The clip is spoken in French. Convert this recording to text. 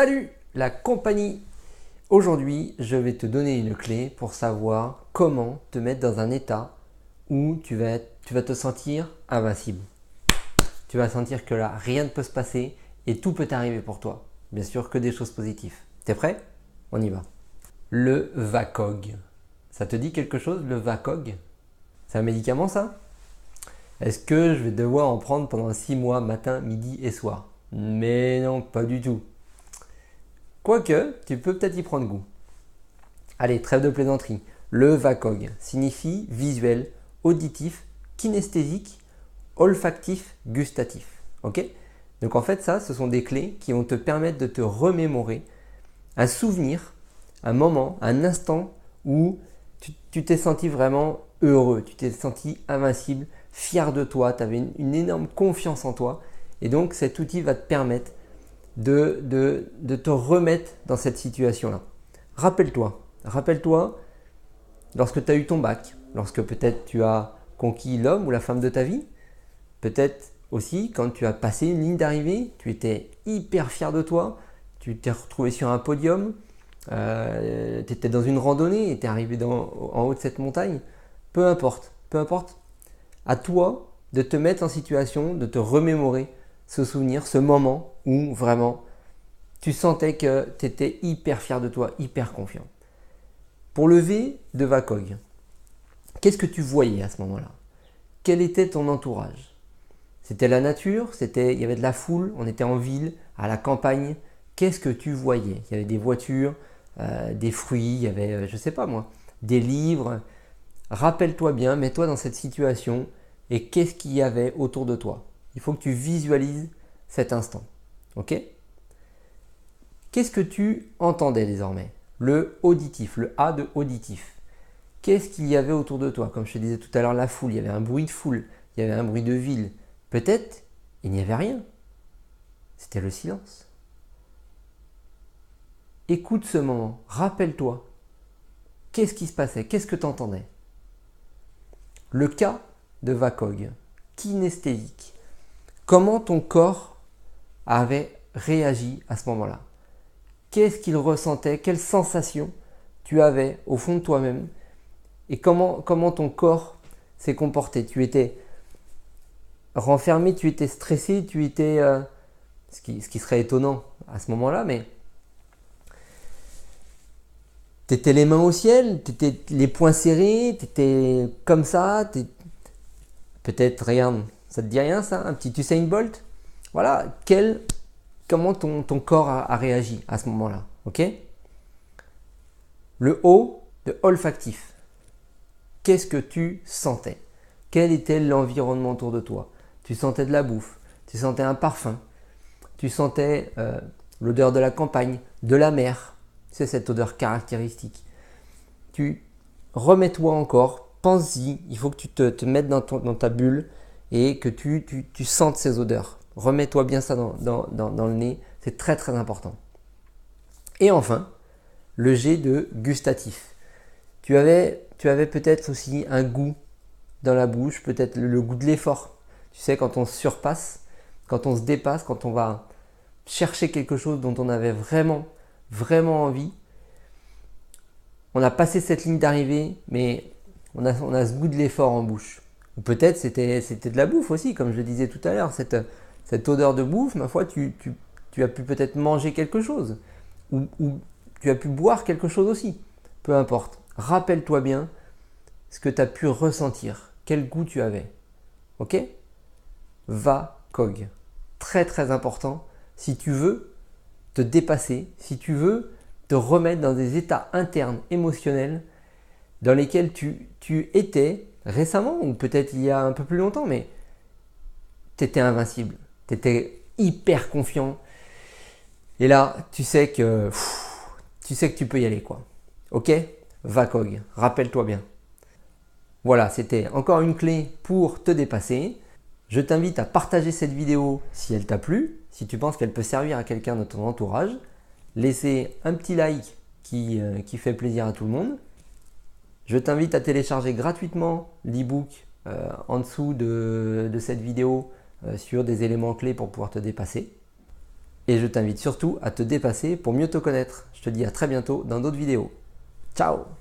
Salut la compagnie! Aujourd'hui, je vais te donner une clé pour savoir comment te mettre dans un état où tu vas te sentir invincible. Tu vas sentir que là, rien ne peut se passer et tout peut arriver pour toi. Bien sûr que des choses positives. T'es prêt? On y va. Le VACOG. Ça te dit quelque chose, le VACOG? C'est un médicament ça? Est-ce que je vais devoir en prendre pendant 6 mois, matin, midi et soir? Mais non, pas du tout. Quoique, tu peux peut-être y prendre goût. Allez, trêve de plaisanterie. Le VACOG signifie visuel, auditif, kinesthésique, olfactif, gustatif. Ok? Donc en fait, ça, ce sont des clés qui vont te permettre de te remémorer un souvenir, un moment, un instant où tu t'es senti vraiment heureux, tu t'es senti invincible, fier de toi, tu avais une énorme confiance en toi. Et donc cet outil va te permettre de te remettre dans cette situation-là. Rappelle-toi lorsque tu as eu ton bac, lorsque peut-être tu as conquis l'homme ou la femme de ta vie, peut-être aussi quand tu as passé une ligne d'arrivée, tu étais hyper fier de toi, tu t'es retrouvé sur un podium, tu étais dans une randonnée et tu es arrivé en haut de cette montagne. Peu importe, à toi de te mettre en situation, de te remémorer ce souvenir, ce moment où vraiment tu sentais que tu étais hyper fier de toi, hyper confiant. Pour le V de VACOG, qu'est-ce que tu voyais à ce moment-là? Quel était ton entourage? C'était la nature, il y avait de la foule, on était en ville, à la campagne. Qu'est-ce que tu voyais? Il y avait des voitures, des fruits, il y avait, je sais pas moi, des livres. Rappelle-toi bien, mets-toi dans cette situation et qu'est-ce qu'il y avait autour de toi? Il faut que tu visualises cet instant. Ok? Qu'est-ce que tu entendais désormais? Le auditif, le A de auditif. Qu'est-ce qu'il y avait autour de toi? Comme je te disais tout à l'heure, la foule, il y avait un bruit de foule, il y avait un bruit de ville. Peut-être, il n'y avait rien. C'était le silence. Écoute ce moment, rappelle-toi. Qu'est-ce qui se passait? Qu'est-ce que tu entendais? Le K de VACOG, kinesthésique. Comment ton corps avait réagi à ce moment-là? Qu'est-ce qu'il ressentait? Quelle sensation tu avais au fond de toi-même? Et comment ton corps s'est comporté? Tu étais renfermé, tu étais stressé, tu étais… ce qui serait étonnant à ce moment-là, mais tu étais les mains au ciel, tu étais les poings serrés, tu étais comme ça, peut-être, regarde, ça te dit rien ça? Un petit Usain Bolt? Voilà, comment ton corps a réagi à ce moment-là, ok? Le O de olfactif. Qu'est-ce que tu sentais? Quel était l'environnement autour de toi? Tu sentais de la bouffe, tu sentais un parfum, tu sentais l'odeur de la campagne, de la mer, c'est cette odeur caractéristique. Remets-toi encore, pense-y, il faut que tu te mettes dans ta bulle et que tu sentes ces odeurs. Remets-toi bien ça dans le nez, c'est très très important. Et enfin, le G de gustatif. Tu avais peut-être aussi un goût dans la bouche, peut-être le goût de l'effort. Tu sais, quand on se surpasse, quand on se dépasse, quand on va chercher quelque chose dont on avait vraiment, vraiment envie. On a passé cette ligne d'arrivée, mais on a ce goût de l'effort en bouche. Ou peut-être c'était de la bouffe aussi, comme je le disais tout à l'heure, cette odeur de bouffe, ma foi, tu as pu peut-être manger quelque chose. Ou tu as pu boire quelque chose aussi. Peu importe. Rappelle-toi bien ce que tu as pu ressentir. Quel goût tu avais. Ok? VACOG. Très très important. Si tu veux te dépasser, si tu veux te remettre dans des états internes émotionnels dans lesquels tu étais récemment ou peut-être il y a un peu plus longtemps, mais tu étais invincible, tu étais hyper confiant. Et là, tu sais que tu peux y aller, quoi. Ok? VACOG, rappelle-toi bien. Voilà, c'était encore une clé pour te dépasser. Je t'invite à partager cette vidéo si elle t'a plu, si tu penses qu'elle peut servir à quelqu'un de ton entourage. Laissez un petit like qui fait plaisir à tout le monde. Je t'invite à télécharger gratuitement l'e-book en dessous de cette vidéo sur des éléments clés pour pouvoir te dépasser. Et je t'invite surtout à te dépasser pour mieux te connaître. Je te dis à très bientôt dans d'autres vidéos. Ciao!